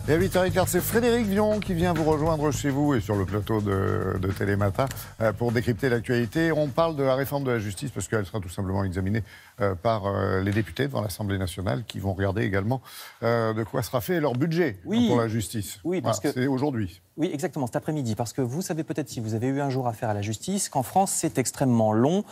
Et à 8h15, c'est Frédéric Vion qui vient vous rejoindre chez vous et sur le plateau de Télématin pour décrypter l'actualité. On parle de la réforme de la justice parce qu'elle sera tout simplement examinée par les députés devant l'Assemblée nationale qui vont regarder également de quoi sera fait leur budget pour la justice. Oui, parce que c'est aujourd'hui. Oui, exactement, cet après-midi. Parce que vous savez peut-être, si vous avez eu un jour affaire à la justice, qu'en France, c'est extrêmement long.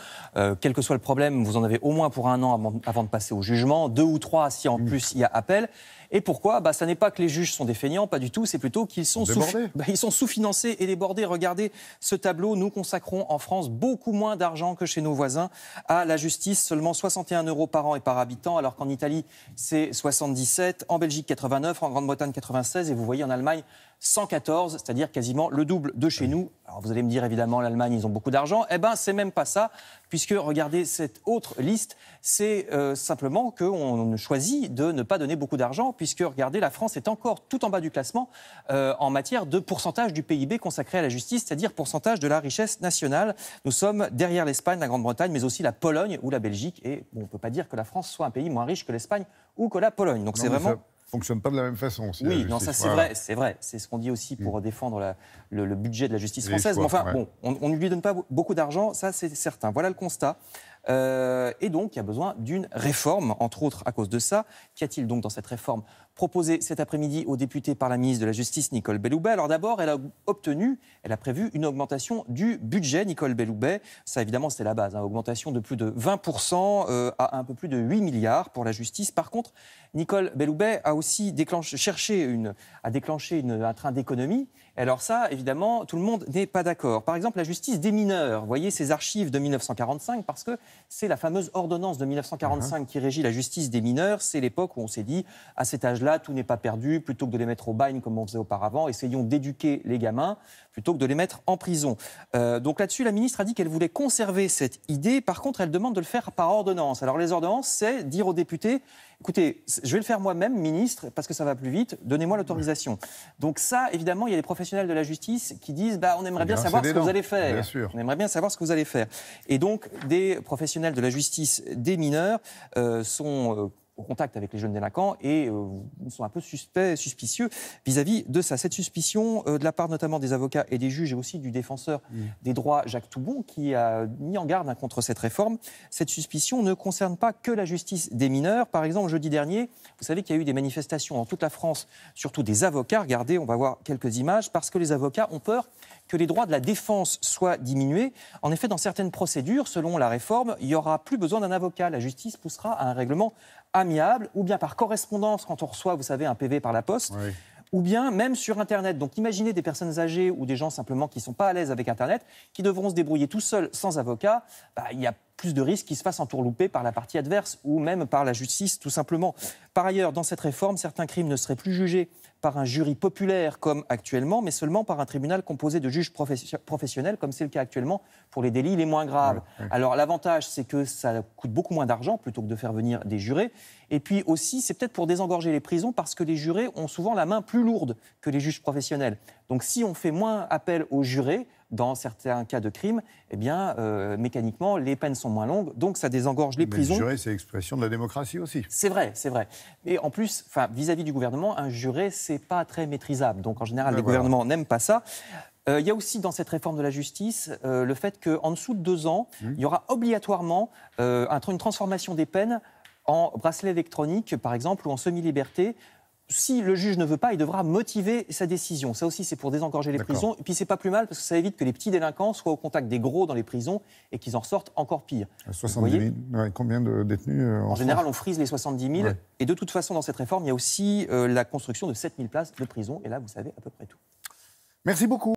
Quel que soit le problème, vous en avez au moins pour 1 an avant de passer au jugement, 2 ou 3 si en plus il y a appel. Et pourquoi ? Ça n'est pas que les juges sont des feignants, pas du tout. C'est plutôt qu'ils sont sous-financés et débordés. Regardez ce tableau. Nous consacrons en France beaucoup moins d'argent que chez nos voisins à la justice. Seulement 61 € par an et par habitant, alors qu'en Italie, c'est 77, en Belgique 89, en Grande-Bretagne 96, et vous voyez en Allemagne 114, c'est-à-dire quasiment le double de chez nous. Alors vous allez me dire, évidemment, l'Allemagne, ils ont beaucoup d'argent. Eh bien, c'est même pas ça, puisque, regardez cette autre liste, c'est simplement qu'on choisit de ne pas donner beaucoup d'argent, puisque, regardez, la France est encore tout en bas du classement en matière de pourcentage du PIB consacré à la justice, c'est-à-dire pourcentage de la richesse nationale. Nous sommes derrière l'Espagne, la Grande-Bretagne, mais aussi la Pologne ou la Belgique. Et on ne peut pas dire que la France soit un pays moins riche que l'Espagne ou que la Pologne. Donc c'est vraiment... Fonctionne pas de la même façon. Oui, non, ça c'est vrai, c'est vrai. C'est ce qu'on dit aussi pour défendre le budget de la justice française. Mais enfin, bon, on ne lui donne pas beaucoup d'argent, ça c'est certain. Voilà le constat. Et donc, il y a besoin d'une réforme, entre autres à cause de ça. Qu'y a-t-il donc dans cette réforme proposée cet après-midi aux députés par la ministre de la Justice, Nicole Belloubet? Alors d'abord, elle a prévu une augmentation du budget, Nicole Belloubet. Ça, évidemment, c'est la base. Augmentation de plus de 20% à un peu plus de 8 milliards pour la justice. Par contre, Nicole Belloubet a aussi déclenché un train d'économie. Alors ça, évidemment, tout le monde n'est pas d'accord. Par exemple, la justice des mineurs. Vous voyez ces archives de 1945, parce que c'est la fameuse ordonnance de 1945 qui régit la justice des mineurs. C'est l'époque où on s'est dit, à cet âge-là, tout n'est pas perdu. Plutôt que de les mettre au bagne comme on faisait auparavant, essayons d'éduquer les gamins plutôt que de les mettre en prison. Donc là-dessus, la ministre a dit qu'elle voulait conserver cette idée. Par contre, elle demande de le faire par ordonnance. Alors les ordonnances, c'est dire aux députés, écoutez, je vais le faire moi-même, ministre, parce que ça va plus vite, donnez-moi l'autorisation. Donc ça, évidemment, il y a des professionnels de la justice qui disent on aimerait bien savoir ce que vous allez faire. Bien sûr. On aimerait bien savoir ce que vous allez faire. Et donc, des professionnels de la justice des mineurs sont au contact avec les jeunes délinquants et sont un peu suspicieux vis-à-vis de ça. Cette suspicion, de la part notamment des avocats et des juges et aussi du défenseur des droits, Jacques Toubon, qui a mis en garde contre cette réforme, cette suspicion ne concerne pas que la justice des mineurs. Par exemple, jeudi dernier, vous savez qu'il y a eu des manifestations dans toute la France, surtout des avocats. Regardez, on va voir quelques images, parce que les avocats ont peur que les droits de la défense soient diminués. En effet, dans certaines procédures, selon la réforme, il n'y aura plus besoin d'un avocat. La justice poussera à un règlement amiable, ou bien par correspondance quand on reçoit, vous savez, un PV par la poste, ou bien même sur Internet. Donc imaginez des personnes âgées ou des gens simplement qui ne sont pas à l'aise avec Internet, qui devront se débrouiller tout seuls sans avocat. Il y a plus de risques qu'ils se fassent entourlouper par la partie adverse ou même par la justice, tout simplement. Par ailleurs, dans cette réforme, certains crimes ne seraient plus jugés par un jury populaire comme actuellement, mais seulement par un tribunal composé de juges professionnels, comme c'est le cas actuellement pour les délits les moins graves. Alors l'avantage, c'est que ça coûte beaucoup moins d'argent plutôt que de faire venir des jurés. Et puis aussi, c'est peut-être pour désengorger les prisons, parce que les jurés ont souvent la main plus lourde que les juges professionnels. Donc si on fait moins appel aux jurés, dans certains cas de crimes, eh bien, mécaniquement, les peines sont moins longues, donc ça désengorge les prisons. Le juré, c'est l'expression de la démocratie aussi. C'est vrai, c'est vrai. Et en plus, vis-à-vis du gouvernement, un juré, c'est pas très maîtrisable. Donc en général, les gouvernements n'aiment pas ça. Il y a aussi dans cette réforme de la justice le fait qu'en dessous de 2 ans, il y aura obligatoirement une transformation des peines en bracelet électronique, par exemple, ou en semi-liberté. Si le juge ne veut pas, il devra motiver sa décision. Ça aussi, c'est pour désengorger les prisons. Et puis, c'est pas plus mal, parce que ça évite que les petits délinquants soient au contact des gros dans les prisons et qu'ils en ressortent encore pire. 70 000, combien de détenus en général, on frise les 70 000. Et de toute façon, dans cette réforme, il y a aussi la construction de 7 000 places de prison. Et là, vous savez à peu près tout. Merci beaucoup.